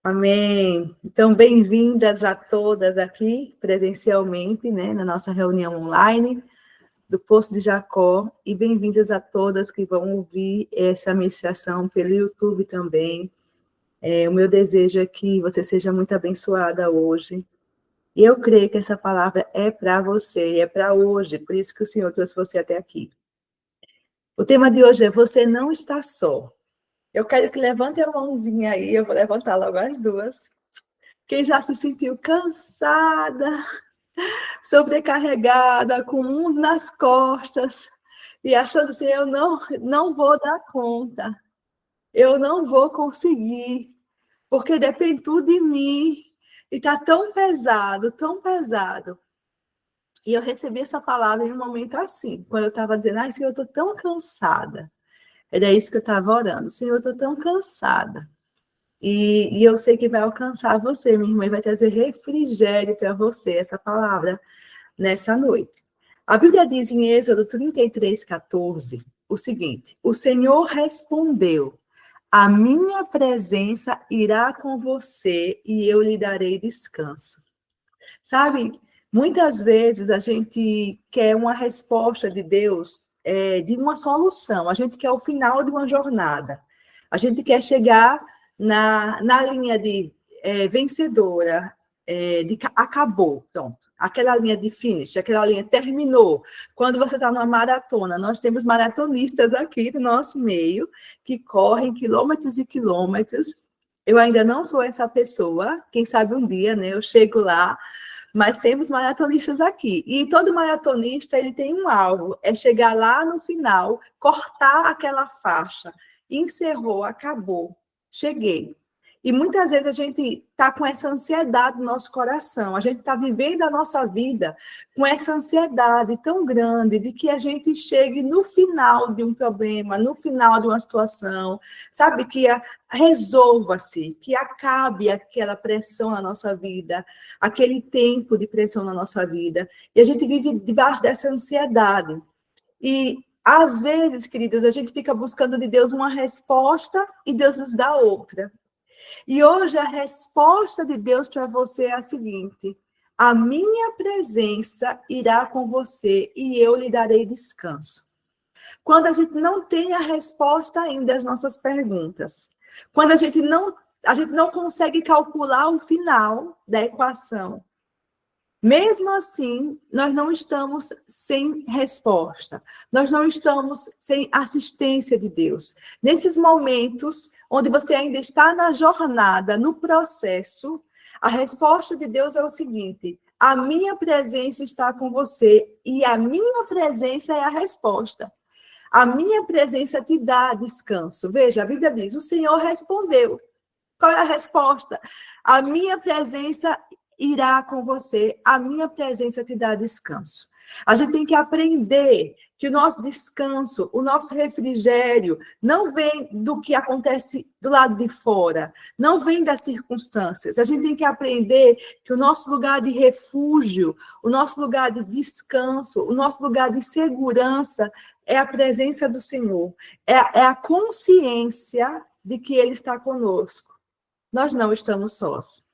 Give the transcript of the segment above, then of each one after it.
Amém. Então, bem-vindas a todas aqui, presencialmente, né, na nossa reunião online do Poço de Jacó, e bem-vindas a todas que vão ouvir essa ministração pelo YouTube também. O meu desejo é que você seja muito abençoada hoje. E eu creio que essa palavra é para você, é para hoje, por isso que o Senhor trouxe você até aqui. O tema de hoje é Você Não Está Só. Eu quero que levante a mãozinha aí, eu vou levantar logo as duas. Quem já se sentiu cansada, sobrecarregada, com um nas costas, e achando assim, eu não vou dar conta, eu não vou conseguir, porque depende tudo de mim, e está tão pesado, tão pesado. E eu recebi essa palavra em um momento assim, quando eu estava dizendo, ai, Senhor, eu estou tão cansada. Era isso que eu estava orando, Senhor, eu estou tão cansada. E eu sei que vai alcançar você, minha irmã, e vai trazer refrigério para você, essa palavra, nessa noite. A Bíblia diz em Êxodo 33:14, o seguinte: o Senhor respondeu, a minha presença irá com você e eu lhe darei descanso. Sabe, muitas vezes a gente quer uma resposta de Deus, de uma solução, a gente quer o final de uma jornada, a gente quer chegar na linha de vencedora, acabou, pronto. Aquela linha de finish, aquela linha terminou. Quando você está numa maratona, nós temos maratonistas aqui do nosso meio, que correm quilômetros e quilômetros. Eu ainda não sou essa pessoa, quem sabe um dia, né, eu chego lá, mas temos maratonistas aqui. E todo maratonista, ele tem um alvo, é chegar lá no final, cortar aquela faixa. Encerrou, acabou. Cheguei. E muitas vezes a gente está com essa ansiedade no nosso coração, a gente está vivendo a nossa vida com essa ansiedade tão grande de que a gente chegue no final de um problema, no final de uma situação, sabe, que resolva-se, que acabe aquela pressão na nossa vida, aquele tempo de pressão na nossa vida, e a gente vive debaixo dessa ansiedade. E às vezes, queridas, a gente fica buscando de Deus uma resposta e Deus nos dá outra. E hoje a resposta de Deus para você é a seguinte: a minha presença irá com você e eu lhe darei descanso. Quando a gente não tem a resposta ainda às nossas perguntas, quando a gente não consegue calcular o final da equação, mesmo assim, nós não estamos sem resposta, nós não estamos sem assistência de Deus. Nesses momentos onde você ainda está na jornada, no processo, a resposta de Deus é o seguinte: a minha presença está com você e a minha presença é a resposta. A minha presença te dá descanso. Veja, a Bíblia diz, o Senhor respondeu. Qual é a resposta? A minha presença irá com você, a minha presença te dá descanso. A gente tem que aprender que o nosso descanso, o nosso refrigério, não vem do que acontece do lado de fora, não vem das circunstâncias. A gente tem que aprender que o nosso lugar de refúgio, o nosso lugar de descanso, o nosso lugar de segurança é a presença do Senhor, é a consciência de que Ele está conosco. Nós não estamos sós.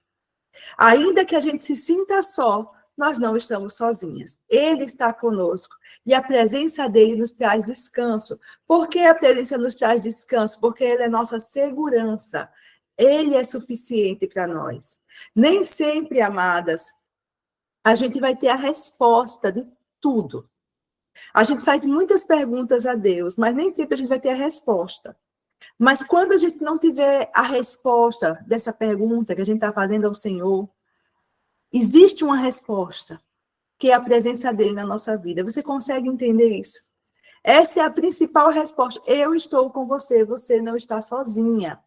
Ainda que a gente se sinta só, nós não estamos sozinhas. Ele está conosco. E a presença dele nos traz descanso. Por que a presença nos traz descanso? Porque ele é nossa segurança. Ele é suficiente para nós. Nem sempre, amadas, a gente vai ter a resposta de tudo. A gente faz muitas perguntas a Deus, mas nem sempre a gente vai ter a resposta. Mas quando a gente não tiver a resposta dessa pergunta que a gente está fazendo ao Senhor, existe uma resposta, que é a presença dele na nossa vida. Você consegue entender isso? Essa é a principal resposta. Eu estou com você, você não está sozinha.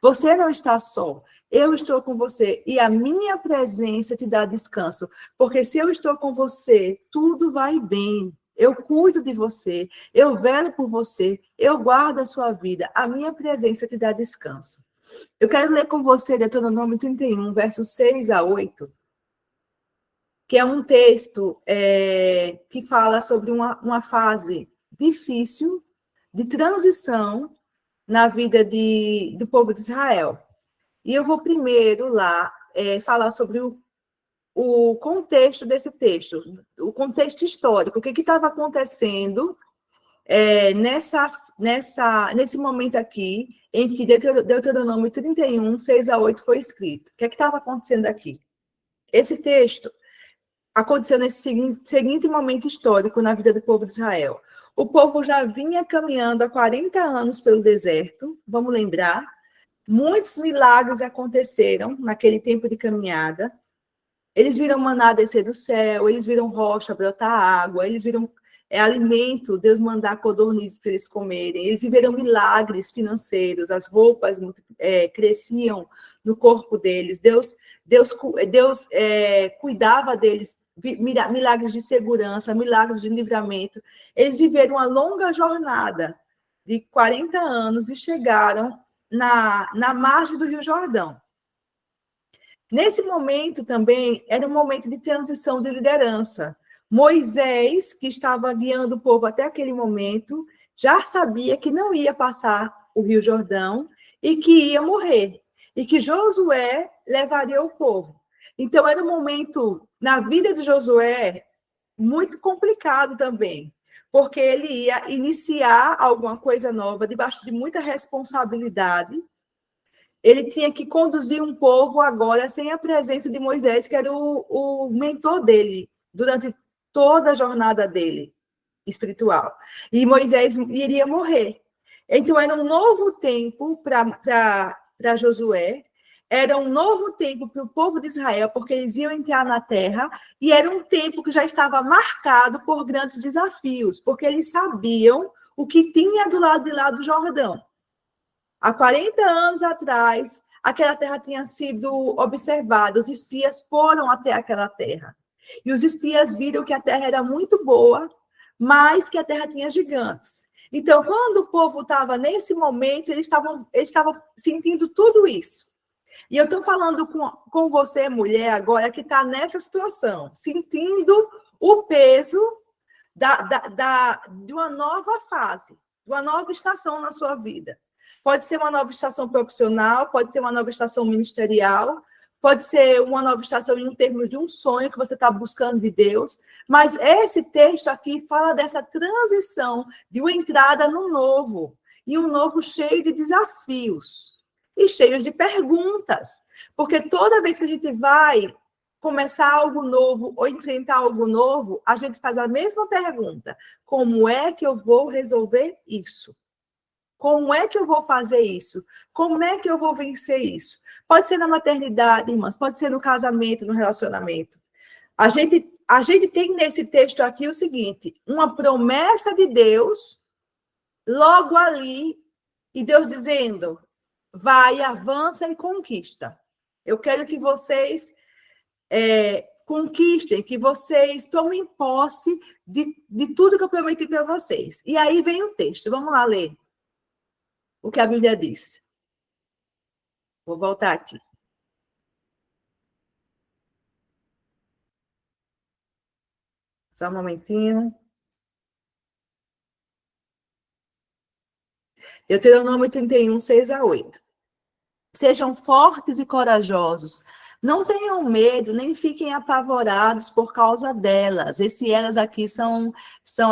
Você não está só. Eu estou com você e a minha presença te dá descanso. Porque se eu estou com você, tudo vai bem. Eu cuido de você, eu velo por você, eu guardo a sua vida. A minha presença te dá descanso. Eu quero ler com você Deuteronômio 31, versos 6 a 8, que é um texto que fala sobre uma fase difícil de transição na vida do povo de Israel. E eu vou primeiro lá falar sobre o contexto desse texto, o contexto histórico, o que estava acontecendo nesse momento aqui, em que Deuteronômio 31, 6 a 8 foi escrito. O que estava acontecendo aqui? Esse texto aconteceu nesse seguinte momento histórico na vida do povo de Israel. O povo já vinha caminhando há 40 anos pelo deserto, vamos lembrar. Muitos milagres aconteceram naquele tempo de caminhada. Eles viram maná descer do céu, eles viram rocha brotar água, eles viram alimento, Deus mandar codornizes para eles comerem, eles viram milagres financeiros, as roupas cresciam no corpo deles, Deus cuidava deles, milagres de segurança, milagres de livramento. Eles viveram uma longa jornada de 40 anos e chegaram na margem do Rio Jordão. Nesse momento também era um momento de transição de liderança. Moisés, que estava guiando o povo até aquele momento, já sabia que não ia passar o Rio Jordão e que ia morrer, e que Josué levaria o povo. Então era um momento na vida de Josué muito complicado também, porque ele ia iniciar alguma coisa nova debaixo de muita responsabilidade. Ele tinha que conduzir um povo agora sem a presença de Moisés, que era o mentor dele, durante toda a jornada dele, espiritual. E Moisés iria morrer. Então, era um novo tempo para Josué, era um novo tempo para o povo de Israel, porque eles iam entrar na terra, e era um tempo que já estava marcado por grandes desafios, porque eles sabiam o que tinha do lado de lá do Jordão. Há 40 anos atrás, aquela terra tinha sido observada, os espias foram até aquela terra. E os espias viram que a terra era muito boa, mas que a terra tinha gigantes. Então, quando o povo estava nesse momento, eles estavam sentindo tudo isso. E eu estou falando com você, mulher, agora, que está nessa situação, sentindo o peso de uma nova fase, de uma nova estação na sua vida. Pode ser uma nova estação profissional, pode ser uma nova estação ministerial, pode ser uma nova estação em termos de um sonho que você está buscando de Deus, mas esse texto aqui fala dessa transição de uma entrada no novo, e um novo cheio de desafios e cheio de perguntas, porque toda vez que a gente vai começar algo novo ou enfrentar algo novo, a gente faz a mesma pergunta: como é que eu vou resolver isso? Como é que eu vou fazer isso? Como é que eu vou vencer isso? Pode ser na maternidade, irmãs, pode ser no casamento, no relacionamento. A gente tem nesse texto aqui o seguinte: uma promessa de Deus, logo ali, e Deus dizendo: vai, avança e conquista. Eu quero que vocês conquistem, que vocês tomem posse de tudo que eu prometi para vocês. E aí vem o texto, vamos lá ler o que a Bíblia diz. Vou voltar aqui. Só um momentinho. Deuteronômio 31, 6 a 8. Sejam fortes e corajosos. Não tenham medo, nem fiquem apavorados por causa delas. Elas aqui são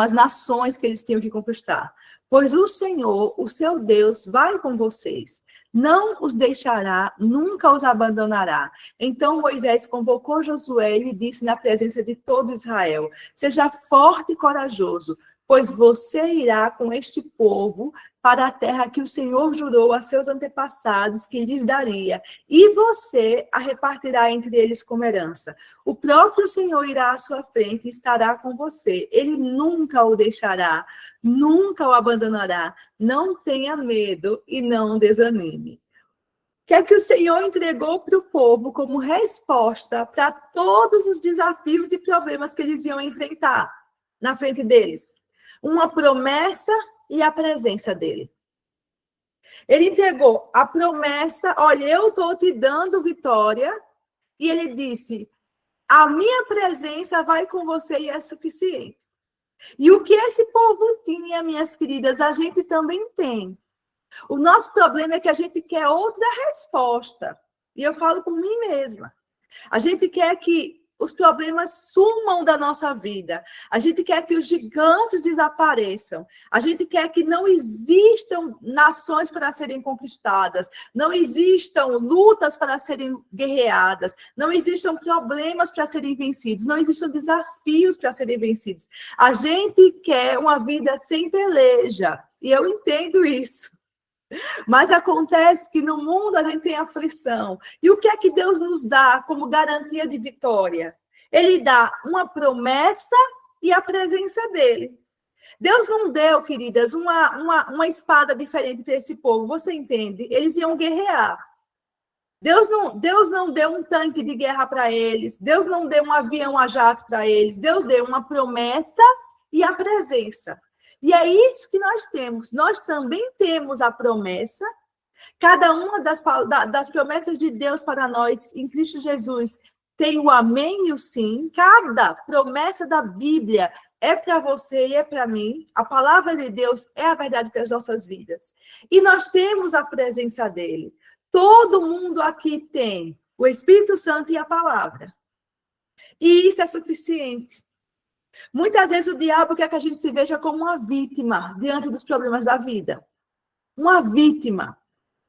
as nações que eles tinham que conquistar. Pois o Senhor, o seu Deus, vai com vocês. Não os deixará, nunca os abandonará. Então Moisés convocou Josué e lhe disse na presença de todo Israel: seja forte e corajoso, pois você irá com este povo para a terra que o Senhor jurou a seus antepassados que lhes daria, e você a repartirá entre eles como herança. O próprio Senhor irá à sua frente e estará com você. Ele nunca o deixará, nunca o abandonará. Não tenha medo e não desanime. O que é que o Senhor entregou para o povo como resposta para todos os desafios e problemas que eles iam enfrentar na frente deles? Uma promessa e a presença dele. Ele entregou a promessa: olha, eu estou te dando vitória, e ele disse: a minha presença vai com você e é suficiente. E o que esse povo tinha, minhas queridas, a gente também tem. O nosso problema é que a gente quer outra resposta. E eu falo por mim mesma. A gente quer que os problemas sumam da nossa vida. A gente quer que os gigantes desapareçam. A gente quer que não existam nações para serem conquistadas. Não existam lutas para serem guerreadas. Não existam problemas para serem vencidos. Não existam desafios para serem vencidos. A gente quer uma vida sem peleja. E eu entendo isso. Mas acontece que no mundo a gente tem aflição. E o que é que Deus nos dá como garantia de vitória? Ele dá uma promessa e a presença dele. Deus não deu, queridas, uma espada diferente para esse povo, você entende? Eles iam guerrear. Deus não deu um tanque de guerra para eles. Deus não deu um avião a jato para eles. Deus deu uma promessa e a presença. E é isso que nós temos. Nós também temos a promessa. Cada uma das promessas de Deus para nós em Cristo Jesus tem o amém e o sim. Cada promessa da Bíblia é para você e é para mim. A palavra de Deus é a verdade para as nossas vidas. E nós temos a presença dele. Todo mundo aqui tem o Espírito Santo e a palavra. E isso é suficiente. Muitas vezes o diabo quer que a gente se veja como uma vítima diante dos problemas da vida. Uma vítima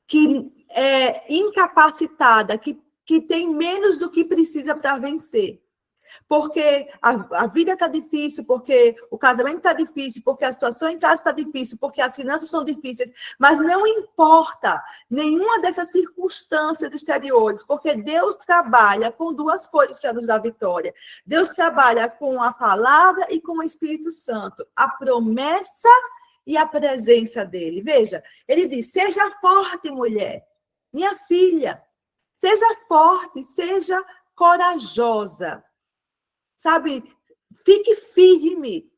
que é incapacitada, que tem menos do que precisa para vencer. Porque a vida está difícil, porque o casamento está difícil, porque a situação em casa está difícil, porque as finanças são difíceis, mas não importa nenhuma dessas circunstâncias exteriores, porque Deus trabalha com duas coisas para nos dar vitória. Deus trabalha com a palavra e com o Espírito Santo, a promessa e a presença dele. Veja, ele diz, seja forte, mulher, minha filha, seja forte, seja corajosa. Sabe, fique firme,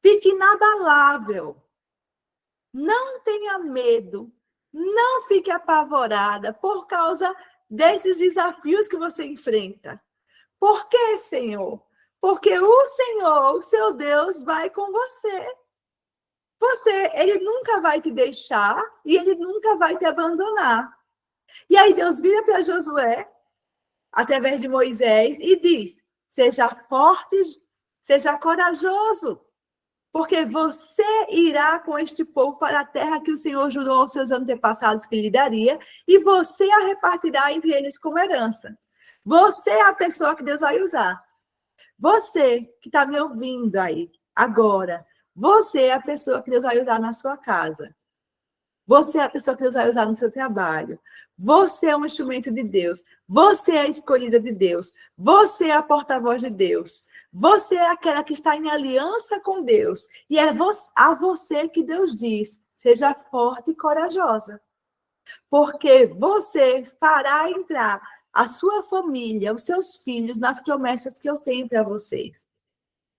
fique inabalável, não tenha medo, não fique apavorada por causa desses desafios que você enfrenta. Por quê, Senhor? Porque o Senhor, o seu Deus, vai com você. Ele nunca vai te deixar e ele nunca vai te abandonar. E aí Deus vira para Josué, através de Moisés, e diz, seja forte, seja corajoso, porque você irá com este povo para a terra que o Senhor jurou aos seus antepassados que lhe daria, e você a repartirá entre eles como herança. Você é a pessoa que Deus vai usar. Você que está me ouvindo aí, agora, você é a pessoa que Deus vai usar na sua casa. Você é a pessoa que Deus vai usar no seu trabalho. Você é um instrumento de Deus. Você é a escolhida de Deus. Você é a porta-voz de Deus. Você é aquela que está em aliança com Deus. E é a você que Deus diz, seja forte e corajosa. Porque você fará entrar a sua família, os seus filhos, nas promessas que eu tenho para vocês.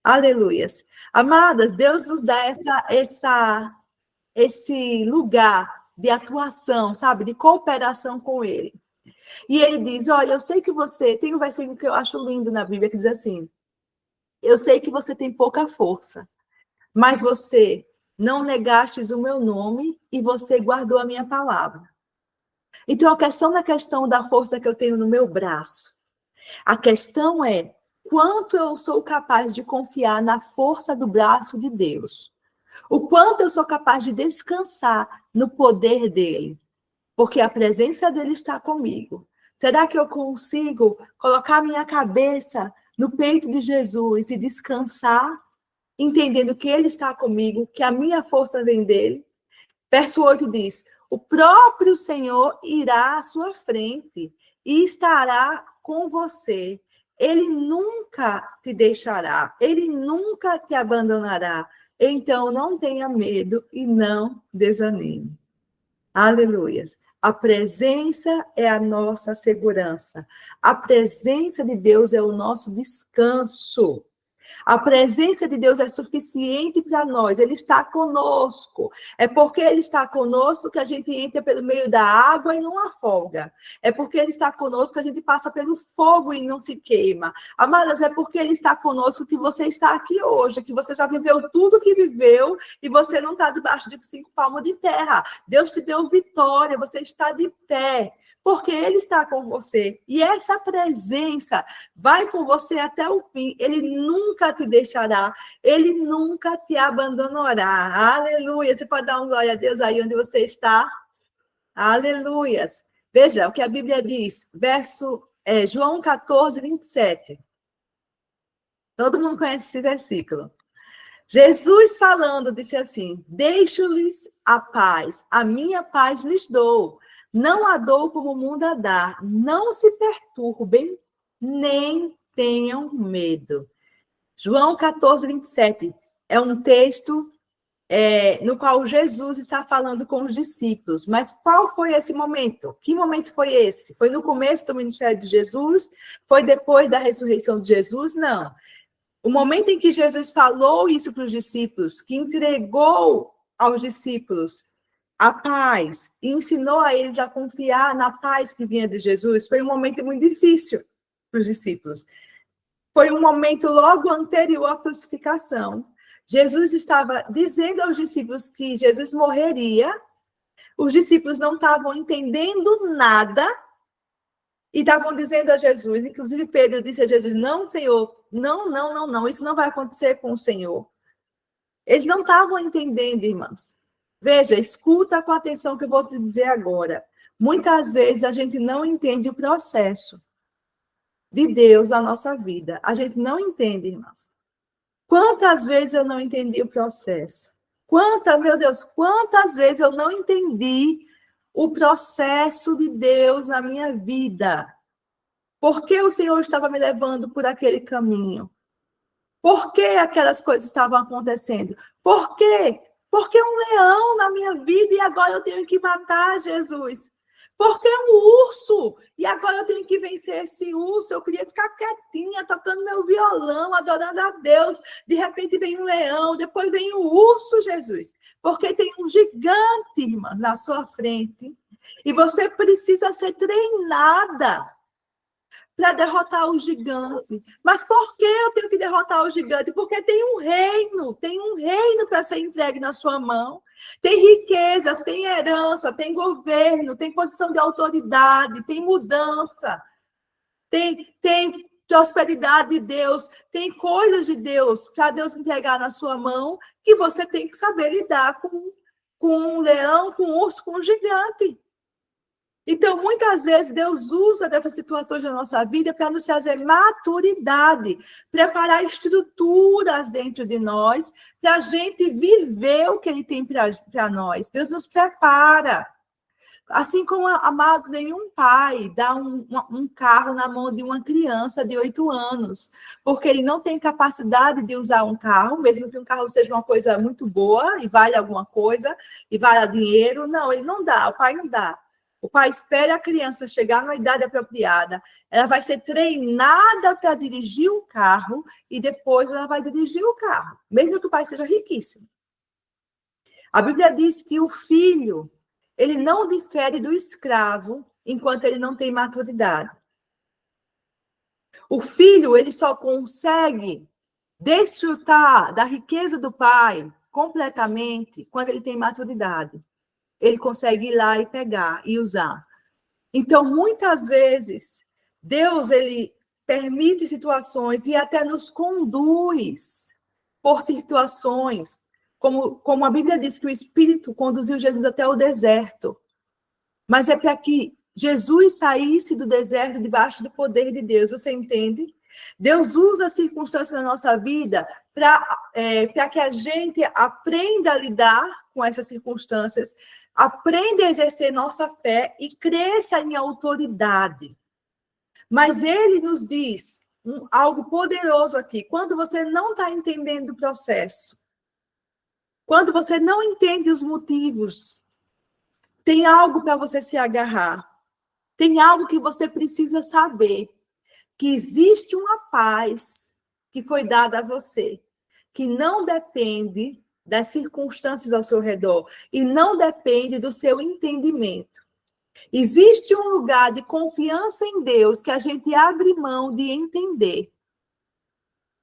Aleluias. Amadas, Deus nos dá esse lugar de atuação, sabe? De cooperação com ele. E ele diz, olha, eu sei que você... Tem um versículo que eu acho lindo na Bíblia, que diz assim, eu sei que você tem pouca força, mas você não negastes o meu nome e você guardou a minha palavra. Então, a questão não é a questão da força que eu tenho no meu braço. A questão é quanto eu sou capaz de confiar na força do braço de Deus. O quanto eu sou capaz de descansar no poder dele. Porque a presença dele está comigo. Será que eu consigo colocar minha cabeça no peito de Jesus e descansar, entendendo que ele está comigo, que a minha força vem dele? Verso 8 diz, o próprio Senhor irá à sua frente e estará com você. Ele nunca te deixará, ele nunca te abandonará. Então, não tenha medo e não desanime. Aleluias. A presença é a nossa segurança. A presença de Deus é o nosso descanso. A presença de Deus é suficiente para nós. Ele está conosco. É porque Ele está conosco que a gente entra pelo meio da água e não afoga. É porque Ele está conosco que a gente passa pelo fogo e não se queima. Amadas, é porque Ele está conosco que você está aqui hoje, que você já viveu tudo que viveu e você não está debaixo de 5 palmos de terra. Deus te deu vitória, você está de pé. porque Ele está com você. E essa presença vai com você até o fim. Ele nunca te deixará, Ele nunca te abandonará. Aleluia. Você pode dar uma glória a Deus aí onde você está? Aleluias. Veja o que a Bíblia diz, João 14, 27. Todo mundo conhece esse versículo. Jesus falando, disse assim: deixo-lhes a paz, a minha paz lhes dou. Não a dou como o mundo a dá. Não se perturbem, nem tenham medo. João 14, 27. É um texto no qual Jesus está falando com os discípulos. Mas qual foi esse momento? Que momento foi esse? Foi no começo do ministério de Jesus? Foi depois da ressurreição de Jesus? Não. O momento em que Jesus falou isso para os discípulos, que entregou aos discípulos a paz e ensinou a eles a confiar na paz que vinha de Jesus, foi um momento muito difícil para os discípulos. Foi um momento logo anterior à crucificação. Jesus estava dizendo aos discípulos que Jesus morreria, os discípulos não estavam entendendo nada, e estavam dizendo a Jesus, inclusive Pedro disse a Jesus: não, Senhor, não, isso não vai acontecer com o Senhor. Eles não estavam entendendo, irmãs. Veja, escuta com atenção o que eu vou te dizer agora. Muitas vezes a gente não entende o processo de Deus na nossa vida. A gente não entende, irmãs. Quantas vezes eu não entendi o processo? Meu Deus, quantas vezes eu não entendi o processo de Deus na minha vida? Por que o Senhor estava me levando por aquele caminho? Por que aquelas coisas estavam acontecendo? Por quê? Porque um leão na minha vida e agora eu tenho que matar Jesus. Porque um urso e agora eu tenho que vencer esse urso. Eu queria ficar quietinha, tocando meu violão, adorando a Deus. De repente vem um leão, depois vem o urso, Jesus. Porque tem um gigante, irmãs, na sua frente. E você precisa ser treinada para derrotar o gigante. Mas por que eu tenho que derrotar o gigante? Porque tem um reino para ser entregue na sua mão. Tem riquezas, tem herança, tem governo, tem posição de autoridade, tem mudança, tem prosperidade de Deus, tem coisas de Deus para Deus entregar na sua mão que você tem que saber lidar com um leão, com um urso, com um gigante. Então, muitas vezes, Deus usa dessas situações da nossa vida para nos trazer maturidade, preparar estruturas dentro de nós, para a gente viver o que Ele tem para nós. Deus nos prepara. Assim como, amados, nenhum pai dá um carro na mão de uma criança de 8 anos, porque ele não tem capacidade de usar um carro, mesmo que um carro seja uma coisa muito boa e vale alguma coisa, e vale dinheiro. Não, ele não dá, o pai não dá. O pai espera a criança chegar na idade apropriada. Ela vai ser treinada para dirigir o carro e depois ela vai dirigir o carro, mesmo que o pai seja riquíssimo. A Bíblia diz que o filho, ele não difere do escravo enquanto ele não tem maturidade. O filho, ele só consegue desfrutar da riqueza do pai completamente quando ele tem maturidade. Ele consegue ir lá e pegar e usar. Então, muitas vezes, Deus, ele permite situações e até nos conduz por situações, como a Bíblia diz que o Espírito conduziu Jesus até o deserto. Mas é para que Jesus saísse do deserto debaixo do poder de Deus, você entende? Deus usa as circunstâncias da nossa vida para que a gente aprenda a lidar com essas circunstâncias, aprenda a exercer nossa fé e cresça em autoridade. Mas ele nos diz algo poderoso aqui. Quando você não está entendendo o processo, quando você não entende os motivos, tem algo para você se agarrar. Tem algo que você precisa saber. Que existe uma paz que foi dada a você, que não depende das circunstâncias ao seu redor e não depende do seu entendimento. Existe um lugar de confiança em Deus que a gente abre mão de entender,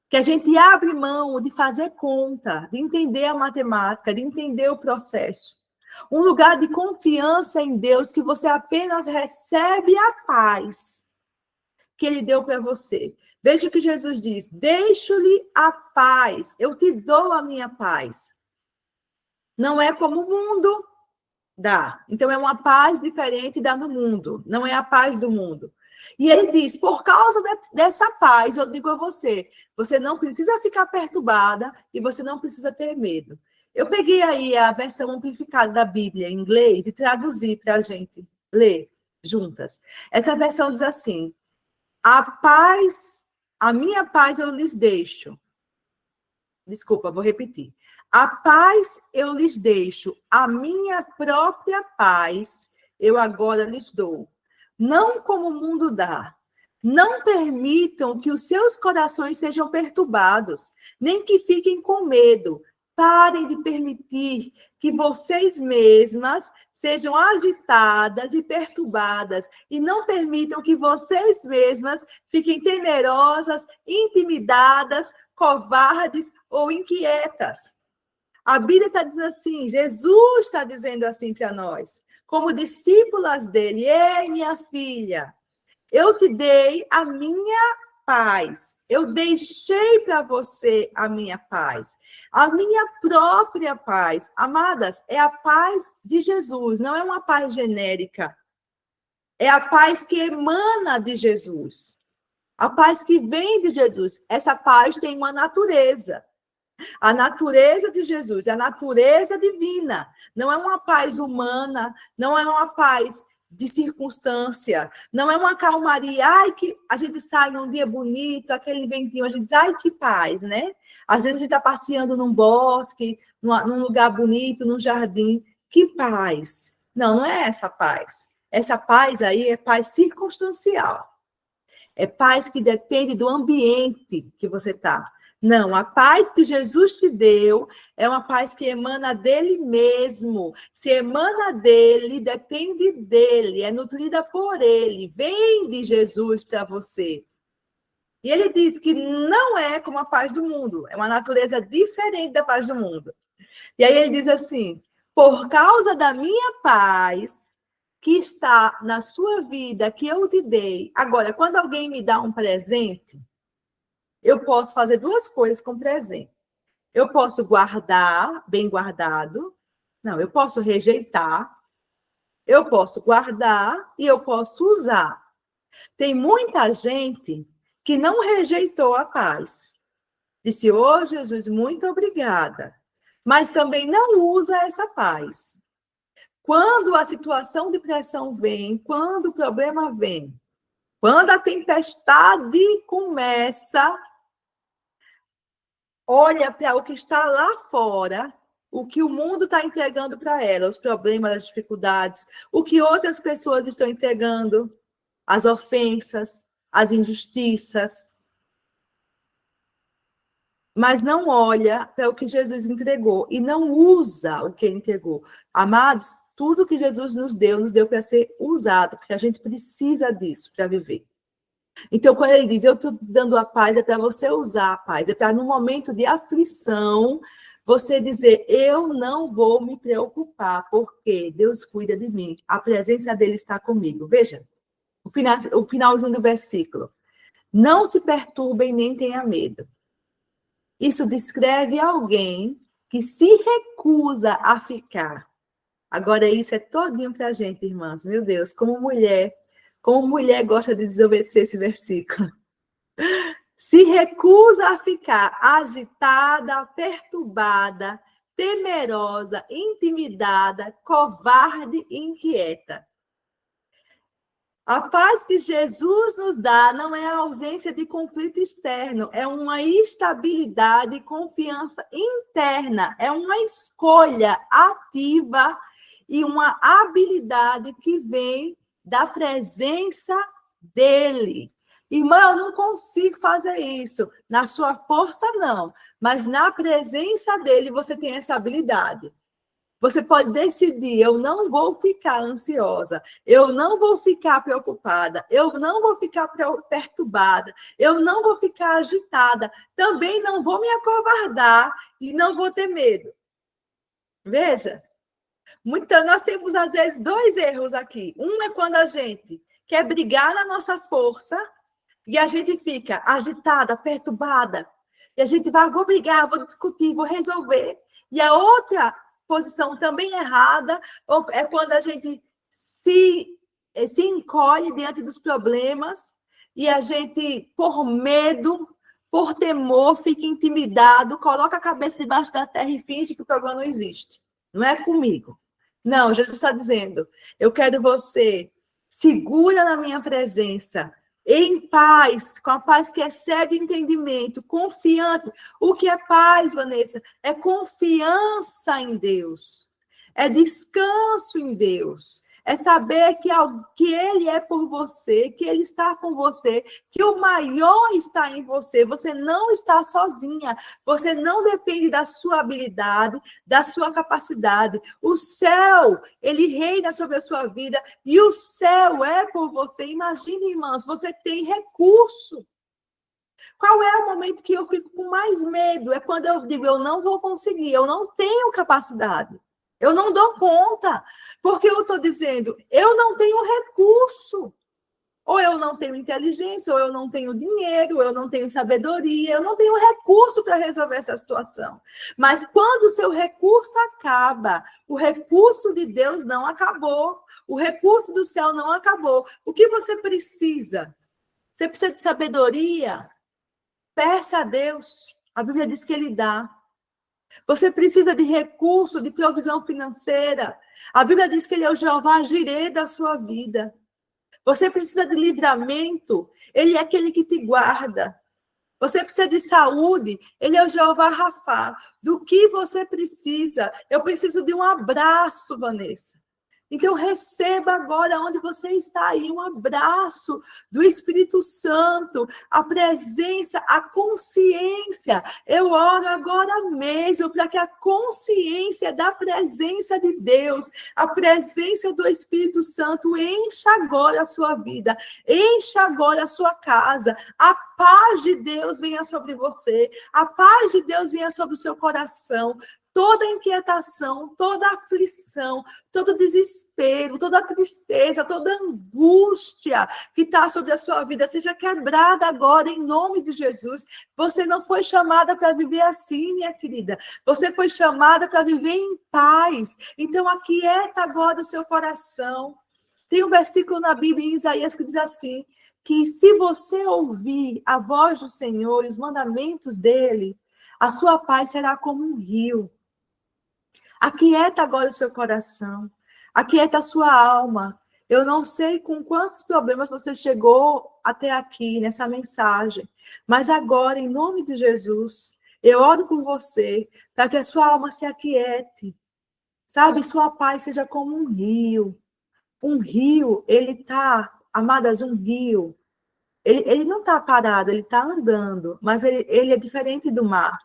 que a gente abre mão de fazer conta, de entender a matemática, de entender o processo. Um lugar de confiança em Deus, que você apenas recebe a paz que ele deu para você. Veja o que Jesus diz: deixo-lhe a paz, eu te dou a minha paz. Não é como o mundo dá. Então, é uma paz diferente da do mundo. Não é a paz do mundo. E ele diz, por causa dessa paz, eu digo a você, você não precisa ficar perturbada e você não precisa ter medo. Eu peguei aí a versão amplificada da Bíblia em inglês e traduzi para a gente ler juntas. Essa versão diz assim: a paz, a minha paz eu lhes deixo. Desculpa, vou repetir. A paz eu lhes deixo, a minha própria paz eu agora lhes dou. Não como o mundo dá. Não permitam que os seus corações sejam perturbados, nem que fiquem com medo. Parem de permitir que vocês mesmas sejam agitadas e perturbadas, e não permitam que vocês mesmas fiquem temerosas, intimidadas, covardes ou inquietas. A Bíblia está dizendo assim, Jesus está dizendo assim para nós, como discípulas dele: ei, minha filha, eu te dei a minha paz, eu deixei para você a minha paz, a minha própria paz. Amadas, é a paz de Jesus, não é uma paz genérica, é a paz que emana de Jesus, a paz que vem de Jesus. Essa paz tem uma natureza. A natureza de Jesus, a natureza divina, não é uma paz humana, não é uma paz de circunstância, não é uma calmaria. Ai, que a gente sai num dia bonito, aquele ventinho, a gente diz, ai, que paz, né? Às vezes a gente está passeando num bosque, num lugar bonito, num jardim. Que paz. Não, não é essa paz. Essa paz aí é paz circunstancial. É paz que depende do ambiente que você está. Não, a paz que Jesus te deu é uma paz que emana dele mesmo. Se emana dele, depende dele, é nutrida por ele, vem de Jesus para você. E ele diz que não é como a paz do mundo, é uma natureza diferente da paz do mundo. E aí ele diz assim: por causa da minha paz que está na sua vida, que eu te dei. Agora, quando alguém me dá um presente, eu posso fazer duas coisas com o presente. Eu posso guardar, bem guardado. Não, eu posso rejeitar. Eu posso guardar e eu posso usar. Tem muita gente que não rejeitou a paz. Disse, ô Jesus, muito obrigada. Mas também não usa essa paz. Quando a situação de pressão vem, quando o problema vem, quando a tempestade começa, olha para o que está lá fora, o que o mundo está entregando para ela, os problemas, as dificuldades, o que outras pessoas estão entregando, as ofensas, as injustiças. Mas não olha para o que Jesus entregou e não usa o que ele entregou. Amados, tudo que Jesus nos deu para ser usado, porque a gente precisa disso para viver. Então, quando ele diz, eu estou dando a paz, é para você usar a paz, é para no momento de aflição, você dizer, eu não vou me preocupar, porque Deus cuida de mim, a presença dele está comigo. Veja, o finalzinho do versículo. Não se perturbem nem tenha medo. Isso descreve alguém que se recusa a ficar. Agora, isso é todinho para a gente, irmãs. Meu Deus, como mulher gosta de desobedecer esse versículo. Se recusa a ficar agitada, perturbada, temerosa, intimidada, covarde e inquieta. A paz que Jesus nos dá não é a ausência de conflito externo, é uma estabilidade e confiança interna, é uma escolha ativa e uma habilidade que vem da presença dele. Irmã, eu não consigo fazer isso. Na sua força, não. Mas na presença dele, você tem essa habilidade. Você pode decidir, eu não vou ficar ansiosa, eu não vou ficar preocupada, eu não vou ficar perturbada, eu não vou ficar agitada, também não vou me acovardar e não vou ter medo. Veja, Nós temos, às vezes, dois erros aqui. Um é quando a gente quer brigar na nossa força e a gente fica agitada, perturbada. E a gente vai, vou brigar, vou discutir, vou resolver. E a outra posição também errada é quando a gente se encolhe diante dos problemas e a gente, por medo, por temor, fica intimidado, coloca a cabeça debaixo da terra e finge que o problema não existe. Não é comigo. Não, Jesus está dizendo, eu quero você segura na minha presença, em paz, com a paz que excede entendimento, confiante. O que é paz, Vanessa? É confiança em Deus, é descanso em Deus, é saber que Ele é por você, que Ele está com você, que o maior está em você. Você não está sozinha, você não depende da sua habilidade, da sua capacidade. O céu, Ele reina sobre a sua vida e o céu é por você. Imagine, irmãs, você tem recurso. Qual é o momento que eu fico com mais medo? É quando eu digo, eu não vou conseguir, eu não tenho capacidade. Eu não dou conta, porque eu estou dizendo, eu não tenho recurso. Ou eu não tenho inteligência, ou eu não tenho dinheiro, ou eu não tenho sabedoria, eu não tenho recurso para resolver essa situação. Mas quando o seu recurso acaba, o recurso de Deus não acabou, o recurso do céu não acabou. O que você precisa? Você precisa de sabedoria? Peça a Deus. A Bíblia diz que Ele dá. Você precisa de recurso, de provisão financeira. A Bíblia diz que Ele é o Jeová Jireh da sua vida. Você precisa de livramento, Ele é aquele que te guarda. Você precisa de saúde, Ele é o Jeová Rafá. Do que você precisa? Eu preciso de um abraço, Vanessa. Então, receba agora onde você está aí, um abraço do Espírito Santo, a presença, a consciência. Eu oro agora mesmo para que a consciência da presença de Deus, a presença do Espírito Santo encha agora a sua vida, encha agora a sua casa. A paz de Deus venha sobre você, a paz de Deus venha sobre o seu coração. Toda inquietação, toda aflição, todo desespero, toda tristeza, toda angústia que está sobre a sua vida, seja quebrada agora em nome de Jesus. Você não foi chamada para viver assim, minha querida. Você foi chamada para viver em paz. Então, aquieta agora o seu coração. Tem um versículo na Bíblia, em Isaías, que diz assim, que se você ouvir a voz do Senhor e os mandamentos dele, a sua paz será como um rio. Aquieta agora o seu coração. Aquieta a sua alma. Eu não sei com quantos problemas você chegou até aqui nessa mensagem, mas agora, em nome de Jesus, eu oro por você para que a sua alma se aquiete. Sabe, sua paz seja como um rio. Um rio, ele está, amadas, um rio. Ele não está parado, ele está andando, mas ele é diferente do mar.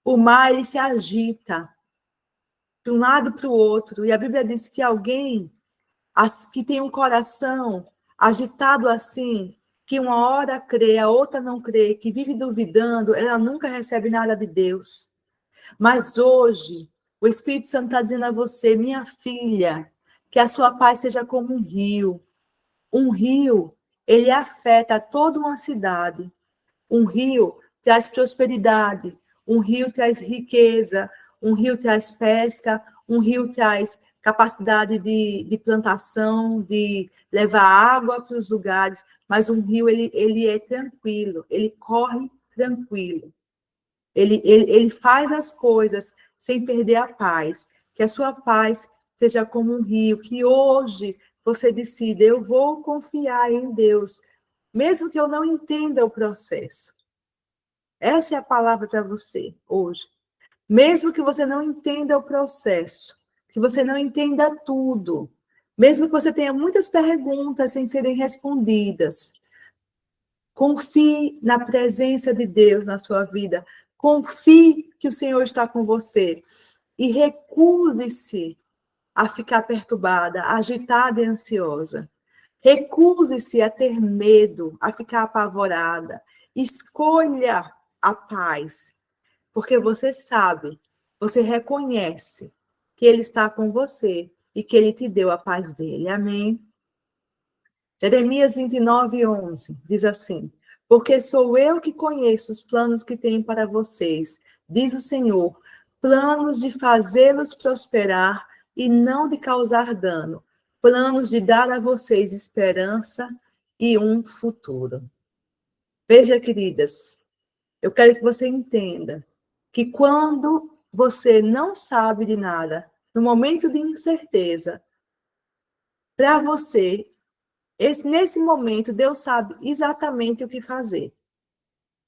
O mar, ele se agita de um lado para o outro. E a Bíblia diz que alguém que tem um coração agitado assim, que uma hora crê, a outra não crê, que vive duvidando, ela nunca recebe nada de Deus. Mas hoje, o Espírito Santo está dizendo a você, minha filha, que a sua paz seja como um rio. Um rio, ele afeta toda uma cidade. Um rio traz prosperidade, um rio traz riqueza, um rio traz pesca, um rio traz capacidade de plantação, de levar água para os lugares, mas um rio, ele é tranquilo, ele corre tranquilo. Ele faz as coisas sem perder a paz. Que a sua paz seja como um rio, que hoje você decida, eu vou confiar em Deus, mesmo que eu não entenda o processo. Essa é a palavra para você hoje. Mesmo que você não entenda o processo, que você não entenda tudo, mesmo que você tenha muitas perguntas sem serem respondidas, confie na presença de Deus na sua vida. Confie que o Senhor está com você. E recuse-se a ficar perturbada, agitada e ansiosa. Recuse-se a ter medo, a ficar apavorada. Escolha a paz, porque você sabe, você reconhece que Ele está com você e que Ele te deu a paz dele. Amém? Jeremias 29:11 diz assim: porque sou eu que conheço os planos que tenho para vocês, diz o Senhor, planos de fazê-los prosperar e não de causar dano, planos de dar a vocês esperança e um futuro. Veja, queridas, eu quero que você entenda que quando você não sabe de nada, no momento de incerteza, para você, nesse momento, Deus sabe exatamente o que fazer.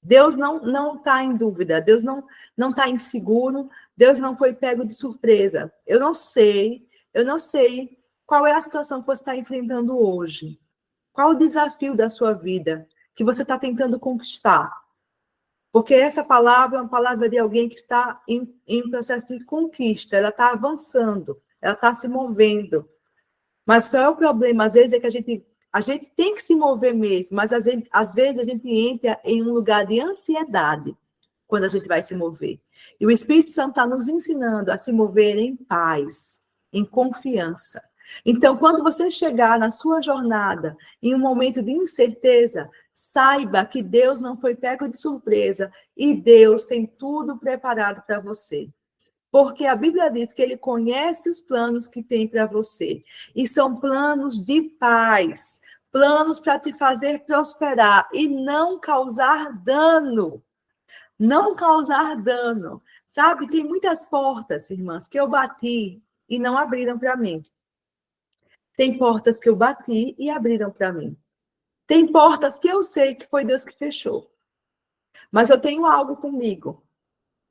Deus não está em dúvida, Deus não está inseguro, Deus não foi pego de surpresa. Eu não sei qual é a situação que você está enfrentando hoje. Qual o desafio da sua vida que você está tentando conquistar? Porque essa palavra é uma palavra de alguém que está em processo de conquista, ela está avançando, ela está se movendo. Mas qual é o problema? Às vezes é que a gente tem que se mover mesmo, mas às vezes a gente entra em um lugar de ansiedade quando a gente vai se mover. E o Espírito Santo está nos ensinando a se mover em paz, em confiança. Então, quando você chegar na sua jornada em um momento de incerteza, saiba que Deus não foi pego de surpresa e Deus tem tudo preparado para você. Porque a Bíblia diz que ele conhece os planos que tem para você. E são planos de paz, planos para te fazer prosperar e não causar dano. Não causar dano. Sabe, tem muitas portas, irmãs, que eu bati e não abriram para mim. Tem portas que eu bati e abriram para mim. Tem portas que eu sei que foi Deus que fechou. Mas eu tenho algo comigo,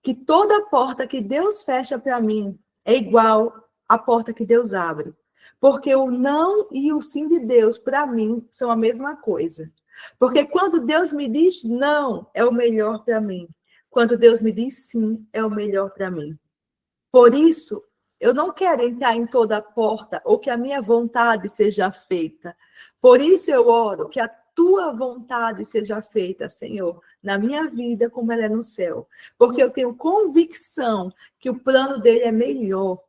que toda porta que Deus fecha para mim é igual à porta que Deus abre. Porque o não e o sim de Deus, para mim, são a mesma coisa. Porque quando Deus me diz não, é o melhor para mim. Quando Deus me diz sim, é o melhor para mim. Por isso, eu não quero entrar em toda a porta ou que a minha vontade seja feita. Por isso eu oro que a tua vontade seja feita, Senhor, na minha vida como ela é no céu. Porque eu tenho convicção que o plano dele é melhor.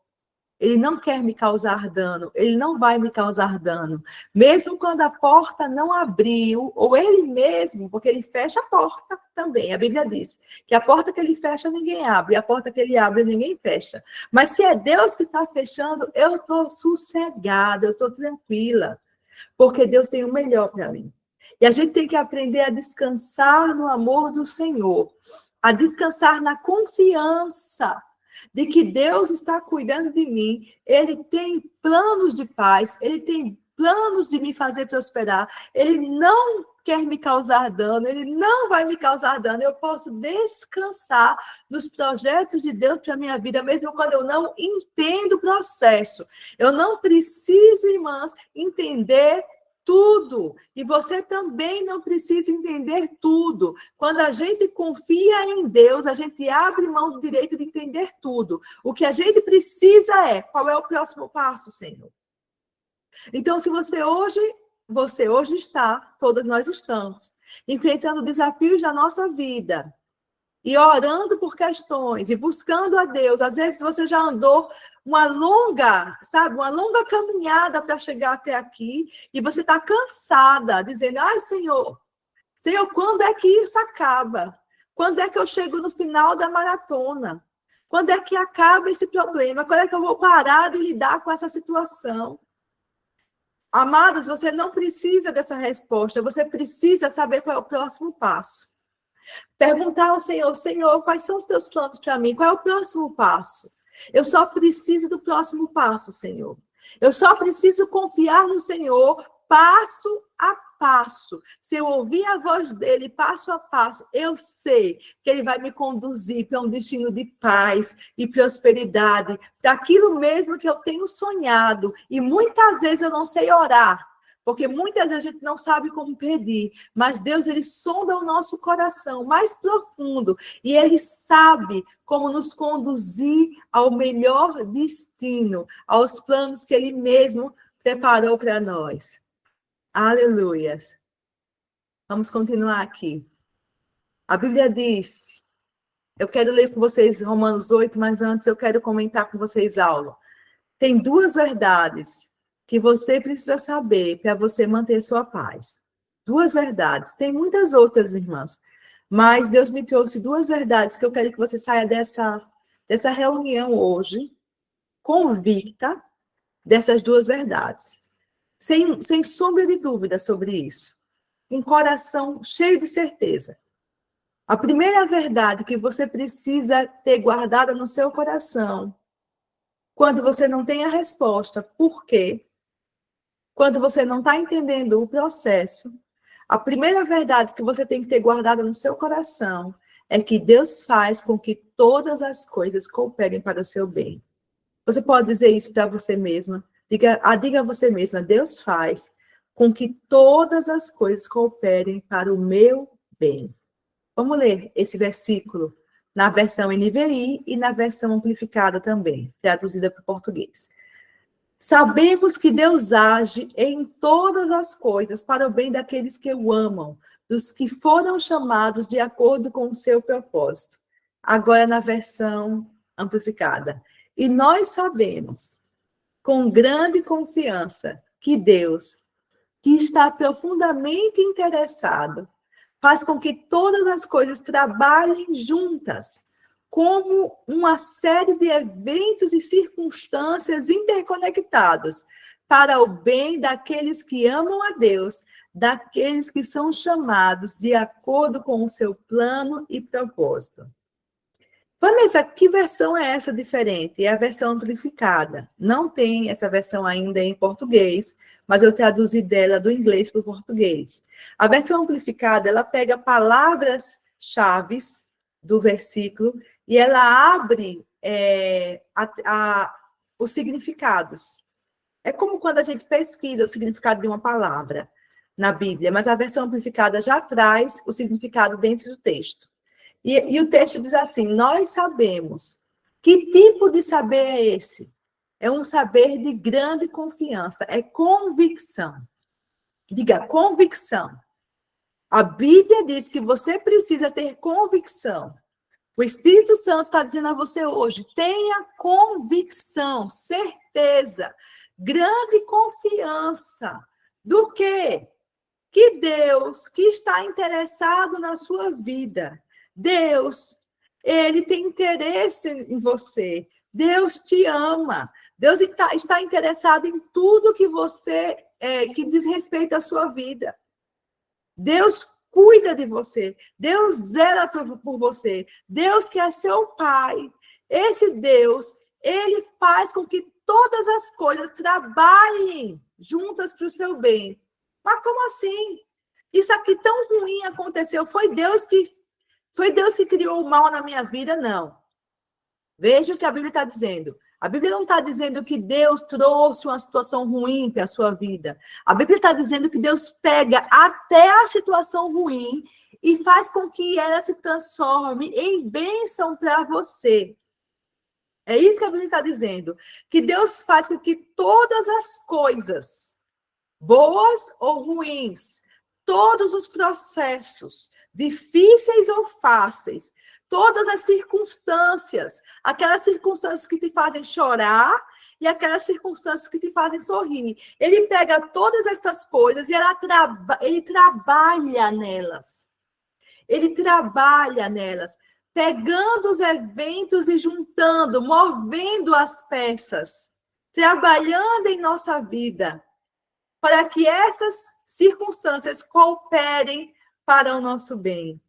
Ele não quer me causar dano, ele não vai me causar dano. Mesmo quando a porta não abriu, ou ele mesmo, porque ele fecha a porta também. A Bíblia diz que a porta que ele fecha, ninguém abre, e a porta que ele abre, ninguém fecha. Mas se é Deus que está fechando, eu estou sossegada, eu estou tranquila, porque Deus tem o melhor para mim. E a gente tem que aprender a descansar no amor do Senhor, a descansar na confiança de que Deus está cuidando de mim, Ele tem planos de paz, Ele tem planos de me fazer prosperar, Ele não quer me causar dano, Ele não vai me causar dano, eu posso descansar nos projetos de Deus para a minha vida, mesmo quando eu não entendo o processo. Eu não preciso, irmãs, entender tudo. E você também não precisa entender tudo. Quando a gente confia em Deus, a gente abre mão do direito de entender tudo. O que a gente precisa é, qual é o próximo passo, Senhor? Então, se você hoje está, todas nós estamos, enfrentando desafios da nossa vida, e orando por questões, e buscando a Deus. Às vezes você já andou uma longa caminhada para chegar até aqui, e você está cansada, dizendo, ai, Senhor, quando é que isso acaba? Quando é que eu chego no final da maratona? Quando é que acaba esse problema? Quando é que eu vou parar de lidar com essa situação? Amadas, você não precisa dessa resposta, você precisa saber qual é o próximo passo. Perguntar ao Senhor, Senhor, quais são os teus planos para mim? Qual é o próximo passo? Eu só preciso do próximo passo, Senhor. Eu só preciso confiar no Senhor passo a passo. Se eu ouvir a voz dele passo a passo, eu sei que ele vai me conduzir para um destino de paz e prosperidade, para aquilo mesmo que eu tenho sonhado. E muitas vezes eu não sei orar, porque muitas vezes a gente não sabe como pedir, mas Deus, ele sonda o nosso coração mais profundo e ele sabe como nos conduzir ao melhor destino, aos planos que ele mesmo preparou para nós. Aleluias. Vamos continuar aqui. A Bíblia diz, eu quero ler com vocês Romanos 8, mas antes eu quero comentar com vocês algo. tem duas verdades que você precisa saber para você manter sua paz. Duas verdades. Tem muitas outras, irmãs, mas Deus me trouxe duas verdades que eu quero que você saia dessa reunião hoje convicta dessas duas verdades. Sem sombra de dúvida sobre isso. Um coração cheio de certeza. A primeira verdade que você precisa ter guardada no seu coração, quando você não tem a resposta, por quê? Quando você não está entendendo o processo, a primeira verdade que você tem que ter guardada no seu coração é que Deus faz com que todas as coisas cooperem para o seu bem. Você pode dizer isso para você mesma. Diga a você mesma, Deus faz com que todas as coisas cooperem para o meu bem. Vamos ler esse versículo na versão NVI e na versão amplificada também, traduzida para o português. Sabemos que Deus age em todas as coisas para o bem daqueles que o amam, dos que foram chamados de acordo com o seu propósito. Agora na versão amplificada. E nós sabemos, com grande confiança, que Deus, que está profundamente interessado, faz com que todas as coisas trabalhem juntas, como uma série de eventos e circunstâncias interconectados, para o bem daqueles que amam a Deus, daqueles que são chamados de acordo com o seu plano e propósito. Vanessa, que versão é essa diferente? É a versão amplificada. Não tem essa versão ainda em português, mas eu traduzi dela do inglês para o português. A versão amplificada, ela pega palavras-chave do versículo e ela abre os significados. É como quando a gente pesquisa o significado de uma palavra na Bíblia, mas a versão amplificada já traz o significado dentro do texto. E o texto diz assim, nós sabemos. Que tipo de saber é esse? É um saber de grande confiança, é convicção. Diga, convicção. A Bíblia diz que você precisa ter convicção. O Espírito Santo está dizendo a você hoje, tenha convicção, certeza, grande confiança. Do quê? Que Deus, que está interessado na sua vida, Deus, ele tem interesse em você. Deus te ama. Deus está interessado em tudo que você, que diz respeito à sua vida. Deus cuida de você. Deus zela por você. Deus que é seu pai. Esse Deus, ele faz com que todas as coisas trabalhem juntas para o seu bem. Mas como assim? Isso aqui tão ruim aconteceu. Foi Deus que criou o mal na minha vida? Não. Veja o que a Bíblia está dizendo. A Bíblia não está dizendo que Deus trouxe uma situação ruim para a sua vida. A Bíblia está dizendo que Deus pega até a situação ruim e faz com que ela se transforme em bênção para você. É isso que a Bíblia está dizendo. Que Deus faz com que todas as coisas, boas ou ruins, todos os processos, difíceis ou fáceis, todas as circunstâncias, aquelas circunstâncias que te fazem chorar e aquelas circunstâncias que te fazem sorrir. Ele pega todas estas coisas e ele trabalha nelas. Ele trabalha nelas, pegando os eventos e juntando, movendo as peças, trabalhando em nossa vida, para que essas circunstâncias cooperem para o nosso bem.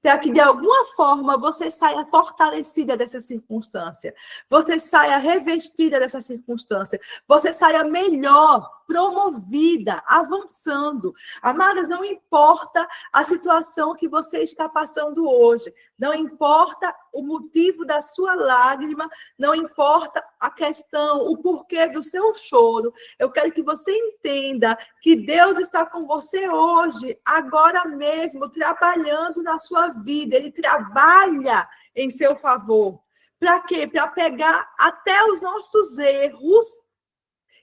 Para que, de alguma forma, você saia fortalecida dessa circunstância. Você saia revestida dessa circunstância. Você saia melhor, promovida, avançando. Amadas, não importa a situação que você está passando hoje. Não importa o motivo da sua lágrima. Não importa a questão, o porquê do seu choro. Eu quero que você entenda que Deus está com você hoje, agora mesmo, trabalhando na sua vida. Ele trabalha em seu favor. Para quê? Para pegar até os nossos erros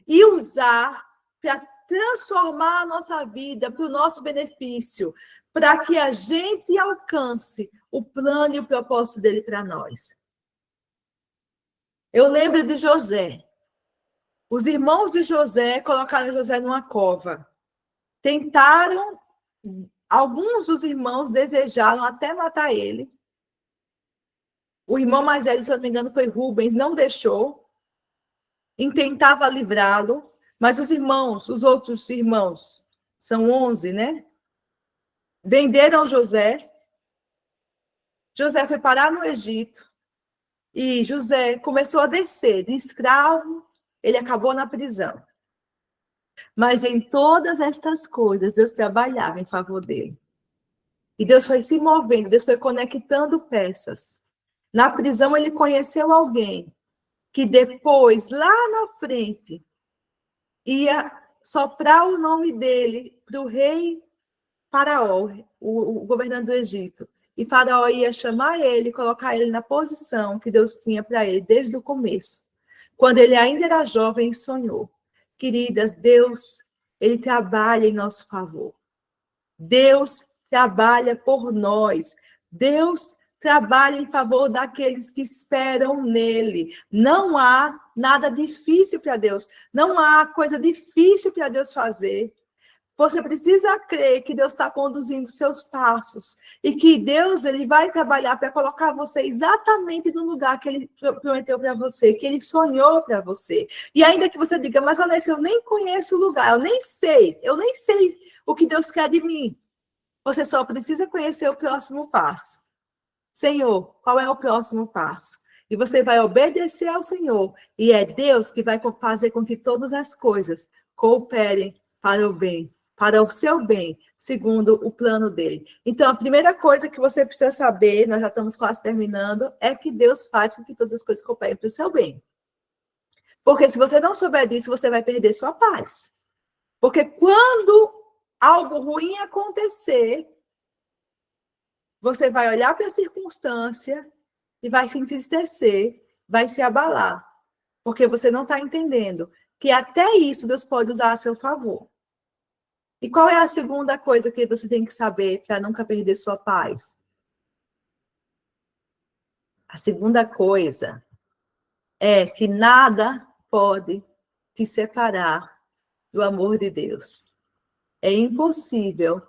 e usar para transformar a nossa vida para o nosso benefício, para que a gente alcance o plano e o propósito dele para nós. Eu lembro de José. Os irmãos de José colocaram José numa cova. Tentaram, alguns dos irmãos desejaram até matar ele. O irmão mais velho, se eu não me engano, foi Rubens, não deixou. Intentava livrá-lo, mas os irmãos, os outros irmãos, são 11, né? Venderam José. José foi parar no Egito. E José começou a descer de escravo, ele acabou na prisão. Mas em todas estas coisas, Deus trabalhava em favor dele. E Deus foi se movendo, Deus foi conectando peças. Na prisão, ele conheceu alguém que depois, lá na frente, ia soprar o nome dele para o rei Faraó, o governante do Egito. E Faraó ia chamar ele, colocar ele na posição que Deus tinha para ele desde o começo, quando ele ainda era jovem e sonhou. Queridas, Deus, ele trabalha em nosso favor. Deus trabalha por nós. Deus trabalha em favor daqueles que esperam nele. Não há nada difícil para Deus. Não há coisa difícil para Deus fazer. Você precisa crer que Deus está conduzindo seus passos e que Deus ele vai trabalhar para colocar você exatamente no lugar que ele prometeu para você, que ele sonhou para você. E ainda que você diga, mas Vanessa, eu nem conheço o lugar, eu nem sei o que Deus quer de mim. Você só precisa conhecer o próximo passo. Senhor, qual é o próximo passo? E você vai obedecer ao Senhor. E é Deus que vai fazer com que todas as coisas cooperem para o bem, para o seu bem, segundo o plano dele. Então, a primeira coisa que você precisa saber, nós já estamos quase terminando, é que Deus faz com que todas as coisas cooperem para o seu bem. Porque se você não souber disso, você vai perder sua paz. Porque quando algo ruim acontecer, você vai olhar para a circunstância e vai se entristecer, vai se abalar. Porque você não está entendendo que até isso Deus pode usar a seu favor. E qual é a segunda coisa que você tem que saber para nunca perder sua paz? A segunda coisa é que nada pode te separar do amor de Deus. É impossível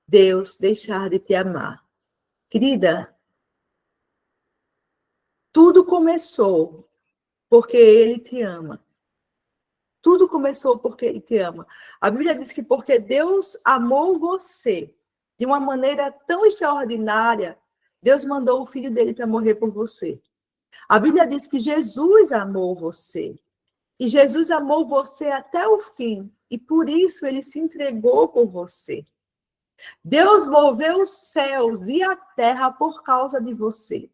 Deus deixar de te amar. Querida, tudo começou porque Ele te ama. Tudo começou porque Ele te ama. A Bíblia diz que porque Deus amou você de uma maneira tão extraordinária, Deus mandou o Filho dele para morrer por você. A Bíblia diz que Jesus amou você. E Jesus amou você até o fim. E por isso Ele se entregou por você. Deus moveu os céus e a terra por causa de você.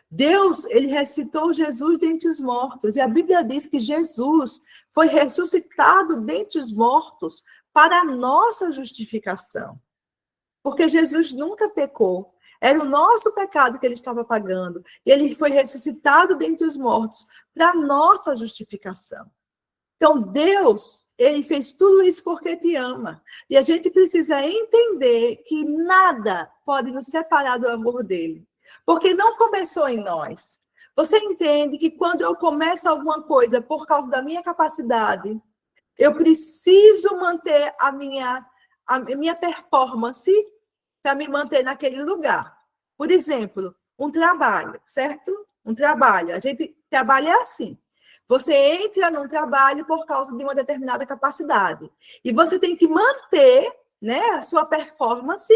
Deus, ele ressuscitou Jesus dentre os mortos. E a Bíblia diz que Jesus foi ressuscitado dentre os mortos para a nossa justificação. Porque Jesus nunca pecou. Era o nosso pecado que ele estava pagando. E ele foi ressuscitado dentre os mortos para a nossa justificação. Então, Deus, ele fez tudo isso porque te ama. E a gente precisa entender que nada pode nos separar do amor dele. Porque não começou em nós. Você entende que quando eu começo alguma coisa por causa da minha capacidade, eu preciso manter a minha performance para me manter naquele lugar. Por exemplo, um trabalho, certo? Um trabalho. A gente trabalha assim. Você entra num trabalho por causa de uma determinada capacidade. E você tem que manter, né, a sua performance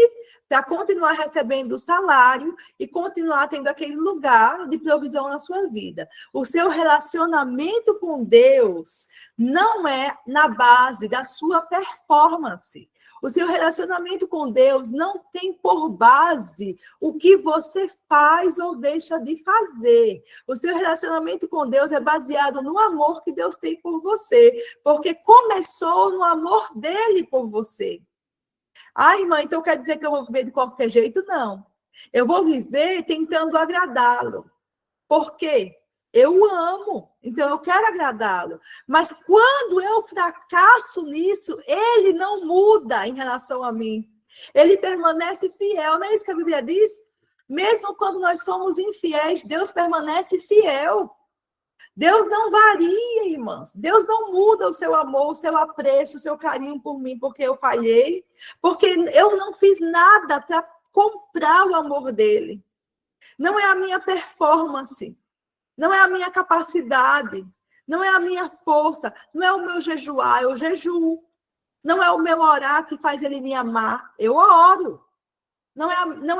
para continuar recebendo o salário e continuar tendo aquele lugar de provisão na sua vida. O seu relacionamento com Deus não é na base da sua performance. O seu relacionamento com Deus não tem por base o que você faz ou deixa de fazer. O seu relacionamento com Deus é baseado no amor que Deus tem por você, porque começou no amor dele por você. Ai, mãe, então quer dizer que eu vou viver de qualquer jeito? Não. Eu vou viver tentando agradá-lo. Por quê? Eu o amo, então eu quero agradá-lo. Mas quando eu fracasso nisso, ele não muda em relação a mim. Ele permanece fiel, não é isso que a Bíblia diz? Mesmo quando nós somos infiéis, Deus permanece fiel. Deus não varia, irmãs. Deus não muda o seu amor, o seu apreço, o seu carinho por mim, porque eu falhei, porque eu não fiz nada para comprar o amor dele. Não é a minha performance, não é a minha capacidade, não é a minha força, não é o meu jejuar, eu jejuo. Não é o meu orar que faz ele me amar, eu oro. Não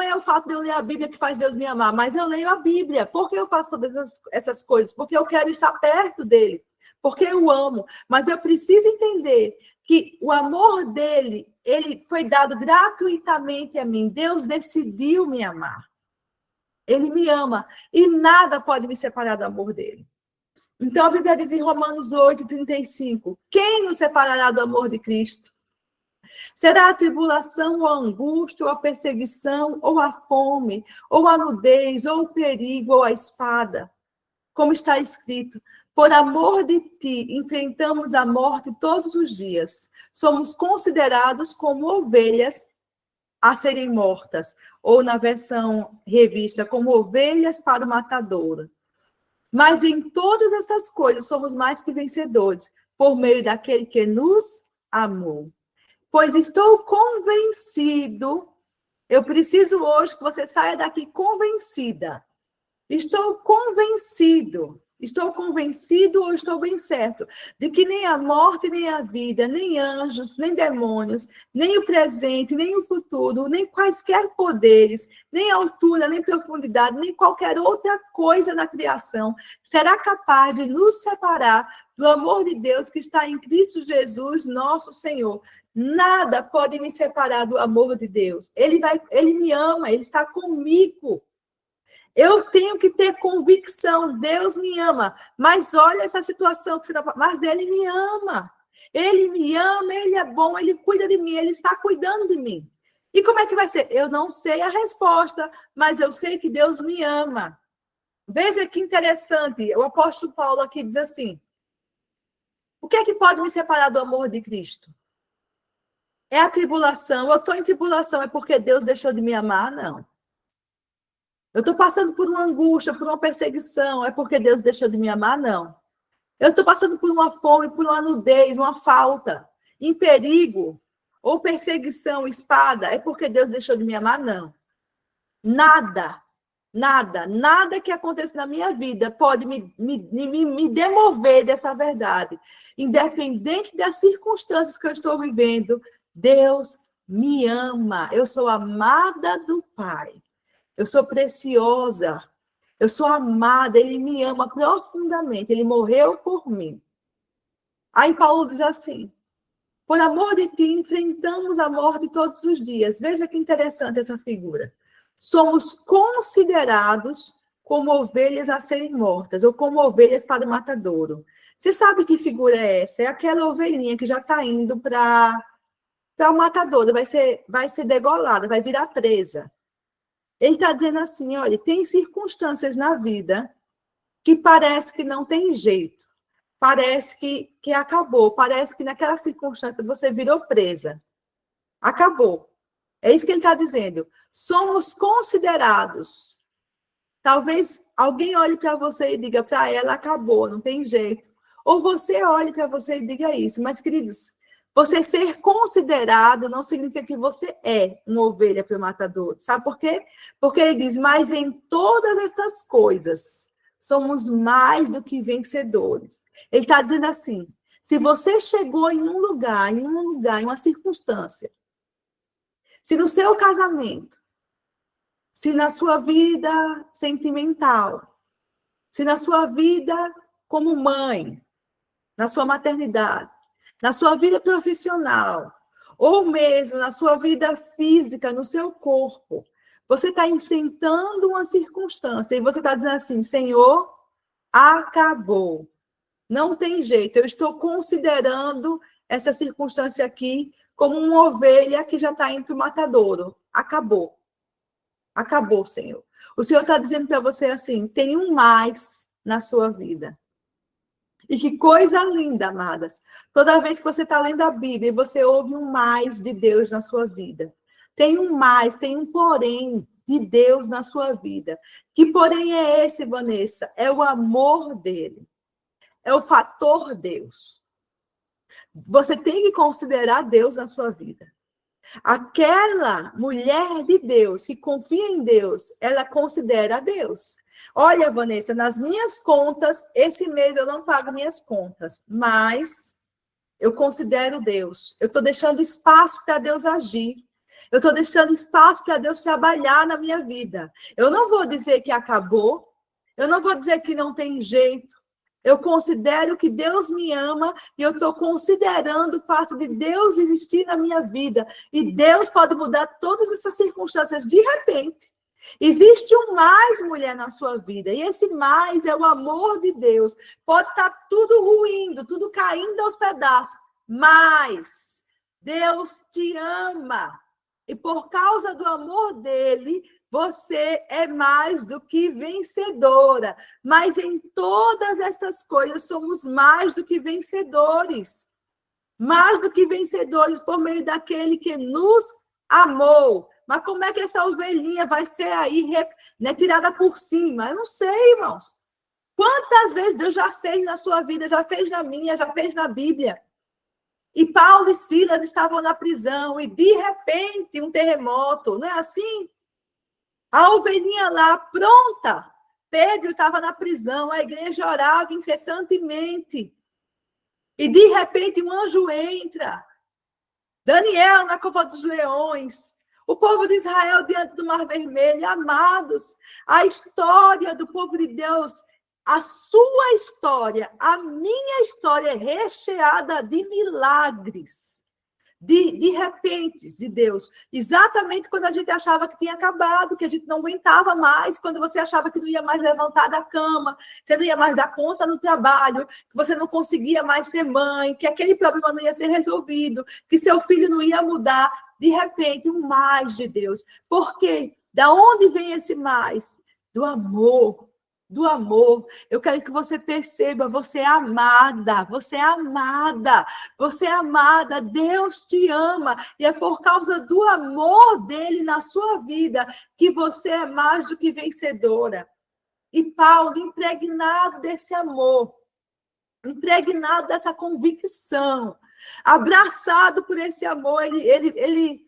é o fato de eu ler a Bíblia que faz Deus me amar, mas eu leio a Bíblia. Por que eu faço todas essas coisas? Porque eu quero estar perto dele, porque eu amo. Mas eu preciso entender que o amor dele, ele foi dado gratuitamente a mim. Deus decidiu me amar. Ele me ama e nada pode me separar do amor dele. Então a Bíblia diz em Romanos 8:35, quem nos separará do amor de Cristo? Será a tribulação, ou a angústia, ou a perseguição, ou a fome, ou a nudez, ou o perigo, ou a espada? Como está escrito, por amor de ti, enfrentamos a morte todos os dias. Somos considerados como ovelhas a serem mortas, ou na versão revista, como ovelhas para o matadouro. Mas em todas essas coisas somos mais que vencedores, por meio daquele que nos amou. Pois estou convencido, eu preciso hoje que você saia daqui convencida. Estou convencido ou estou bem certo, de que nem a morte, nem a vida, nem anjos, nem demônios, nem o presente, nem o futuro, nem quaisquer poderes, nem altura, nem profundidade, nem qualquer outra coisa na criação será capaz de nos separar do amor de Deus que está em Cristo Jesus, nosso Senhor. Nada pode me separar do amor de Deus. Ele me ama, ele está comigo. Eu tenho que ter convicção, Deus me ama, mas olha essa situação que você está... Mas ele me ama, ele é bom, ele cuida de mim, ele está cuidando de mim. E como é que vai ser? Eu não sei a resposta, mas eu sei que Deus me ama. Veja que interessante, o apóstolo Paulo aqui diz assim, o que é que pode me separar do amor de Cristo? É a tribulação, eu estou em tribulação, é porque Deus deixou de me amar? Não. Eu estou passando por uma angústia, por uma perseguição, é porque Deus deixou de me amar? Não. Eu estou passando por uma fome, por uma nudez, uma falta, em perigo, ou perseguição, espada, é porque Deus deixou de me amar? Não. Nada que aconteça na minha vida pode me demover dessa verdade. Independente das circunstâncias que eu estou vivendo, Deus me ama. Eu sou amada do Pai. Eu sou preciosa, eu sou amada, ele me ama profundamente, ele morreu por mim. Aí Paulo diz assim, por amor de ti, enfrentamos a morte todos os dias. Veja que interessante essa figura. Somos considerados como ovelhas a serem mortas, ou como ovelhas para o matadouro. Você sabe que figura é essa? É aquela ovelhinha que já está indo para o matadouro, vai ser degolada, vai virar presa. Ele está dizendo assim, olha, tem circunstâncias na vida que parece que não tem jeito, parece que acabou, parece que naquela circunstância você virou presa. Acabou. É isso que ele está dizendo. Somos considerados. Talvez alguém olhe para você e diga para ela, acabou, não tem jeito. Ou você olhe para você e diga isso. Mas, queridos, você ser considerado não significa que você é uma ovelha para o matador. Sabe por quê? Porque ele diz, mas em todas estas coisas, somos mais do que vencedores. Ele está dizendo assim, se você chegou em uma circunstância, se no seu casamento, se na sua vida sentimental, se na sua vida como mãe, na sua maternidade, na sua vida profissional, ou mesmo na sua vida física, no seu corpo, você está enfrentando uma circunstância e você está dizendo assim, Senhor, acabou. Não tem jeito, eu estou considerando essa circunstância aqui como uma ovelha que já está indo para o matadouro. Acabou. Acabou, Senhor. O Senhor está dizendo para você assim, tem um mais na sua vida. E que coisa linda, amadas. Toda vez que você está lendo a Bíblia e você ouve um mais de Deus na sua vida. Tem um mais, tem um porém de Deus na sua vida. Que, porém, é esse, Vanessa? É o amor dele. É o fator Deus. Você tem que considerar Deus na sua vida. Aquela mulher de Deus que confia em Deus, ela considera Deus. Olha, Vanessa, nas minhas contas, esse mês eu não pago minhas contas, mas eu considero Deus. Eu estou deixando espaço para Deus agir. Eu estou deixando espaço para Deus trabalhar na minha vida. Eu não vou dizer que acabou. Eu não vou dizer que não tem jeito. Eu considero que Deus me ama e eu estou considerando o fato de Deus existir na minha vida. E Deus pode mudar todas essas circunstâncias de repente. Existe um mais, mulher, na sua vida. E esse mais é o amor de Deus. Pode estar tudo ruindo, tudo caindo aos pedaços. Mas Deus te ama. E por causa do amor dele, você é mais do que vencedora. Mas em todas essas coisas, somos mais do que vencedores. Mais do que vencedores por meio daquele que nos amou. Mas como é que essa ovelhinha vai ser aí, né, tirada por cima? Eu não sei, irmãos. Quantas vezes Deus já fez na sua vida, já fez na minha, já fez na Bíblia. E Paulo e Silas estavam na prisão e, de repente, um terremoto. Não é assim? A ovelhinha lá, pronta. Pedro estava na prisão, a igreja orava incessantemente. E, de repente, um anjo entra. Daniel na cova dos leões. O povo de Israel diante do Mar Vermelho. Amados, a história do povo de Deus, a sua história, a minha história é recheada de milagres. De repentes de Deus. Exatamente quando a gente achava que tinha acabado, que a gente não aguentava mais, quando você achava que não ia mais levantar da cama, você não ia mais dar conta no trabalho, que você não conseguia mais ser mãe, que aquele problema não ia ser resolvido, que seu filho não ia mudar. De repente, um mais de Deus. Por quê? Da onde vem esse mais? Do amor. Do amor. Eu quero que você perceba, você é amada, você é amada, você é amada, Deus te ama, e é por causa do amor dele na sua vida que você é mais do que vencedora. E Paulo, impregnado desse amor, impregnado dessa convicção, abraçado por esse amor, ele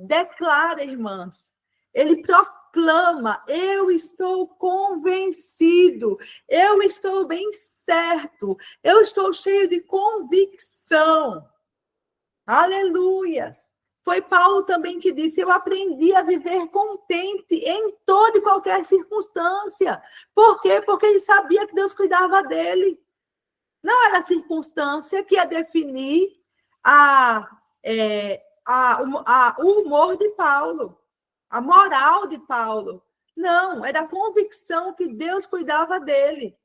declara, irmãs, ele proclama: eu estou convencido, eu estou bem certo, eu estou cheio de convicção. Aleluias! Foi Paulo também que disse: eu aprendi a viver contente em toda e qualquer circunstância. Por quê? Porque ele sabia que Deus cuidava dele. Não era a circunstância que ia definir o humor de Paulo, a moral de Paulo. Não, era a convicção que Deus cuidava dele.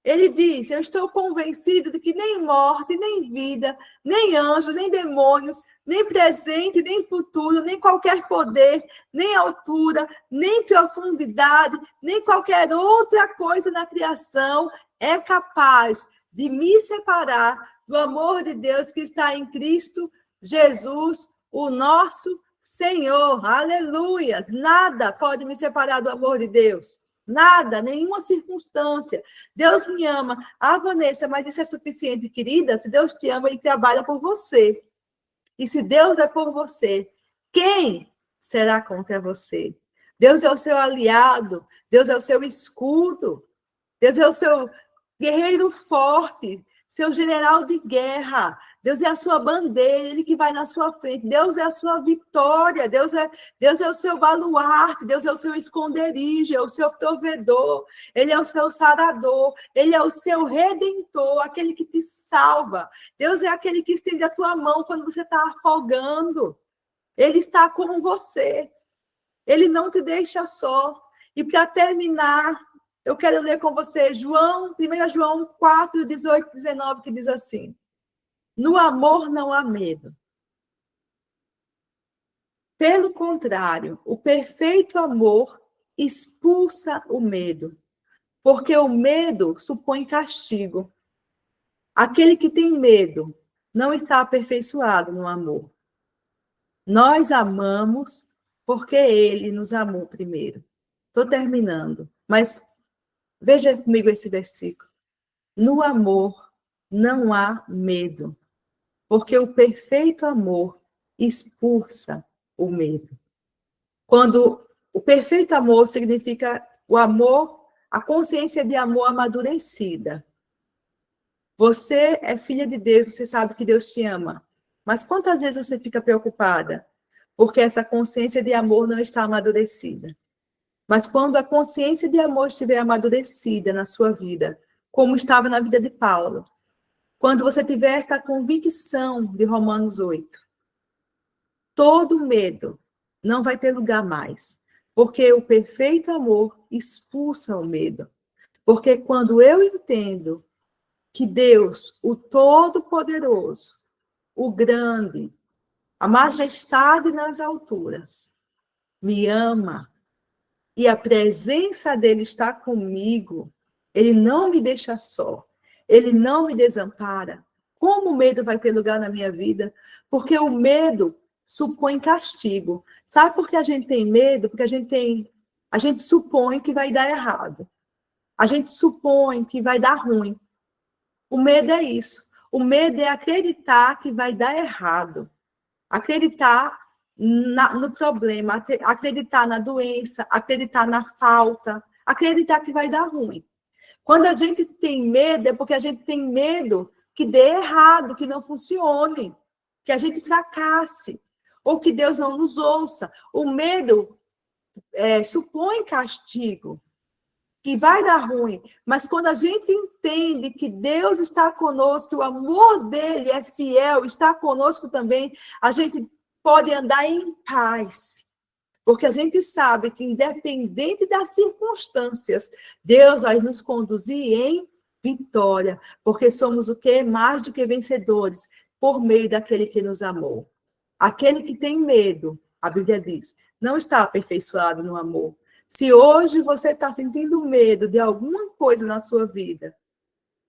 Ele disse: eu estou convencido de que nem morte, nem vida, nem anjos, nem demônios, nem presente, nem futuro, nem qualquer poder, nem altura, nem profundidade, nem qualquer outra coisa na criação é capaz de me separar do amor de Deus que está em Cristo Jesus, o nosso Senhor. Aleluias! Nada pode me separar do amor de Deus. Nada, nenhuma circunstância. Deus me ama. Ah, Vanessa, mas isso é suficiente, querida? Se Deus te ama, ele trabalha por você. E se Deus é por você, quem será contra você? Deus é o seu aliado. Deus é o seu escudo. Deus é o seu guerreiro forte, seu general de guerra. Deus é a sua bandeira, ele que vai na sua frente. Deus é a sua vitória. Deus é o seu baluarte. Deus é o seu esconderijo, é o seu provedor. Ele é o seu sarador. Ele é o seu redentor, aquele que te salva. Deus é aquele que estende a tua mão quando você está afogando. Ele está com você. Ele não te deixa só. E para terminar, eu quero ler com você 1 João 4, 18 e 19, que diz assim: no amor não há medo. Pelo contrário, o perfeito amor expulsa o medo, porque o medo supõe castigo. Aquele que tem medo não está aperfeiçoado no amor. Nós amamos porque ele nos amou primeiro. Estou terminando, mas veja comigo esse versículo. No amor não há medo, porque o perfeito amor expulsa o medo. Quando o perfeito amor significa o amor, a consciência de amor amadurecida. Você é filha de Deus, você sabe que Deus te ama. Mas quantas vezes você fica preocupada? Porque essa consciência de amor não está amadurecida. Mas quando a consciência de amor estiver amadurecida na sua vida, como estava na vida de Paulo, quando você tiver esta convicção de Romanos 8, todo medo não vai ter lugar mais, porque o perfeito amor expulsa o medo. Porque quando eu entendo que Deus, o Todo-Poderoso, o Grande, a majestade nas alturas, me ama, e a presença dele está comigo, ele não me deixa só, ele não me desampara. Como o medo vai ter lugar na minha vida? Porque o medo supõe castigo. Sabe por que a gente tem medo? Porque a gente supõe que vai dar errado. A gente supõe que vai dar ruim. O medo é isso. O medo é acreditar que vai dar errado. Acreditar no problema, acreditar na doença, acreditar na falta, acreditar que vai dar ruim. Quando a gente tem medo, é porque a gente tem medo que dê errado, que não funcione, que a gente fracasse, ou que Deus não nos ouça. O medo supõe castigo, que vai dar ruim, mas quando a gente entende que Deus está conosco, que o amor dele é fiel, está conosco também, a gente pode andar em paz, porque a gente sabe que independente das circunstâncias, Deus vai nos conduzir em vitória, porque somos o quê? Mais do que vencedores, por meio daquele que nos amou. Aquele que tem medo, a Bíblia diz, não está aperfeiçoado no amor. Se hoje você está sentindo medo de alguma coisa na sua vida,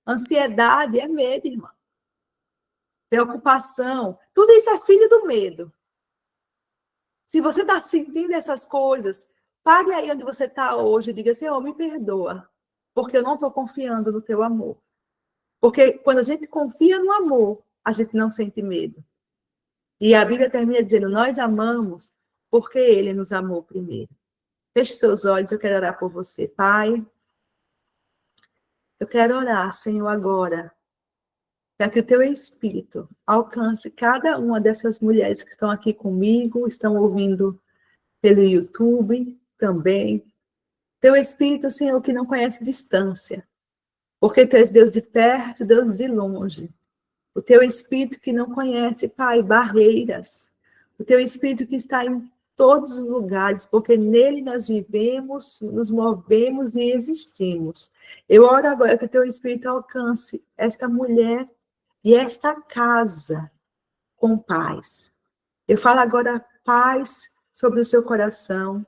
ansiedade é medo, irmã. Preocupação, tudo isso é filho do medo. Se você está sentindo essas coisas, pare aí onde você está hoje e diga, Senhor, me perdoa, porque eu não estou confiando no teu amor. Porque quando a gente confia no amor, a gente não sente medo. E a Bíblia termina dizendo, nós amamos porque ele nos amou primeiro. Feche seus olhos, eu quero orar por você. Pai, eu quero orar, Senhor, agora, para que o teu Espírito alcance cada uma dessas mulheres que estão aqui comigo, estão ouvindo pelo YouTube também. Teu Espírito, Senhor, que não conhece distância, porque tu és Deus de perto, Deus de longe. O teu Espírito que não conhece, Pai, barreiras. O teu Espírito que está em todos os lugares, porque nele nós vivemos, nos movemos e existimos. Eu oro agora que o teu Espírito alcance esta mulher e esta casa com paz. Eu falo agora paz sobre o seu coração,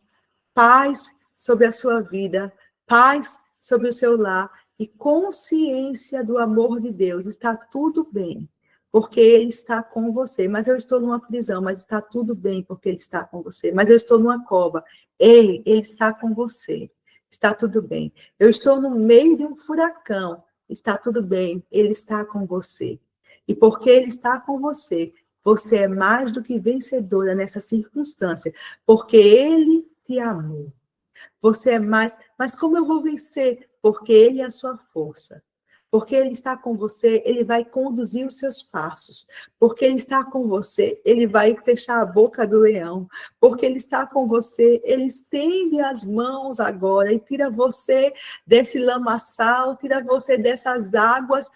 paz sobre a sua vida, paz sobre o seu lar e consciência do amor de Deus. Está tudo bem, porque Ele está com você. Mas eu estou numa prisão, mas está tudo bem, porque Ele está com você. Mas eu estou numa cova. Ei, Ele está com você. Está tudo bem. Eu estou no meio de um furacão. Está tudo bem. Ele está com você. E porque Ele está com você, você é mais do que vencedora nessa circunstância, porque Ele te amou. Você é mais, mas como eu vou vencer? Porque Ele é a sua força. Porque Ele está com você, Ele vai conduzir os seus passos. Porque Ele está com você, Ele vai fechar a boca do leão. Porque Ele está com você, Ele estende as mãos agora e tira você desse lamaçal, tira você dessas águas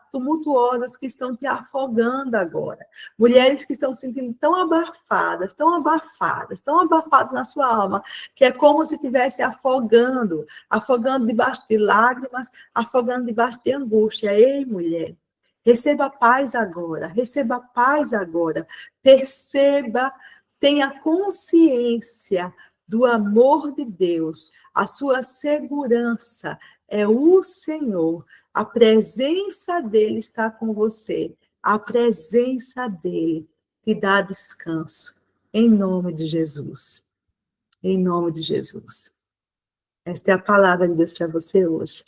tumultuosas que estão te afogando agora. Mulheres que estão se sentindo tão abafadas, tão abafadas, tão abafadas na sua alma, que é como se estivesse afogando, afogando debaixo de lágrimas, afogando debaixo de angústia. Ei, mulher, receba paz agora, receba paz agora, perceba, tenha consciência do amor de Deus, a sua segurança é o Senhor. A presença dele está com você. A presença dele te dá descanso. Em nome de Jesus. Em nome de Jesus. Esta é a palavra de Deus para você hoje.